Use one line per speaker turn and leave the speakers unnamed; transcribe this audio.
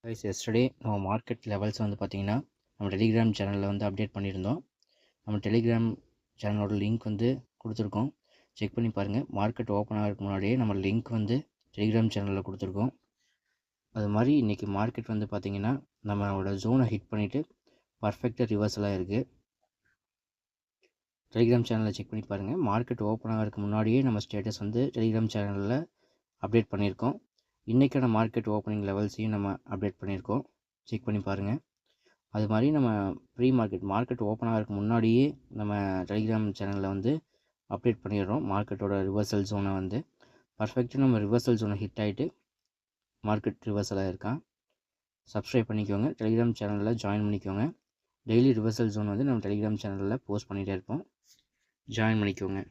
Guys yesterday நம்ம market levels வந்து பார்த்திங்கன்னா நம்ம டெலிகிராம் சேனலில் வந்து அப்டேட் பண்ணியிருந்தோம். நம்ம டெலிகிராம் சேனலோட லிங்க் வந்து கொடுத்துருக்கோம். செக் பண்ணி பாருங்கள். மார்க்கெட் ஓப்பன் ஆகிறதுக்கு முன்னாடியே நம்ம லிங்க் வந்து டெலிகிராம் சேனலில் கொடுத்துருக்கோம். அது மாதிரி இன்றைக்கி மார்க்கெட் வந்து பார்த்திங்கன்னா நம்மளோட ஜோனை ஹிட் பண்ணிவிட்டு பர்ஃபெக்டாக ரிவர்சலாக இருக்குது. டெலிகிராம் சேனலில் செக் பண்ணி பாருங்கள். மார்க்கெட் ஓப்பன் ஆகிறதுக்கு முன்னாடியே நம்ம ஸ்டேட்டஸ் வந்து டெலிகிராம் சேனலில் அப்டேட் பண்ணியிருக்கோம். இன்றைக்கான மார்க்கெட் ஓப்பனிங் லெவல்ஸையும் நம்ம அப்டேட் பண்ணியிருக்கோம். செக் பண்ணி பாருங்கள். அது மாதிரி நம்ம ப்ரீ மார்க்கெட் ஓப்பன் ஆகிறதுக்கு முன்னாடியே நம்ம டெலிகிராம் சேனலில் வந்து அப்டேட் பண்ணிடுறோம். மார்க்கெட்டோட ரிவர்சல் ஜோனை வந்து பர்ஃபெக்டாக நம்ம ரிவர்சல் ஜோனை ஹிட் ஆகிட்டு மார்க்கெட் ரிவர்சலாக இருக்கான். சப்ஸ்கிரைப் பண்ணிக்கோங்க. டெலிகிராம் சேனலில் ஜாயின் பண்ணிக்கோங்க. டெய்லி ரிவர்சல் ஜோன் வந்து நம்ம டெலிகிராம் சேனலில் போஸ்ட் பண்ணிகிட்டே இருப்போம். ஜாயின் பண்ணிக்கோங்க.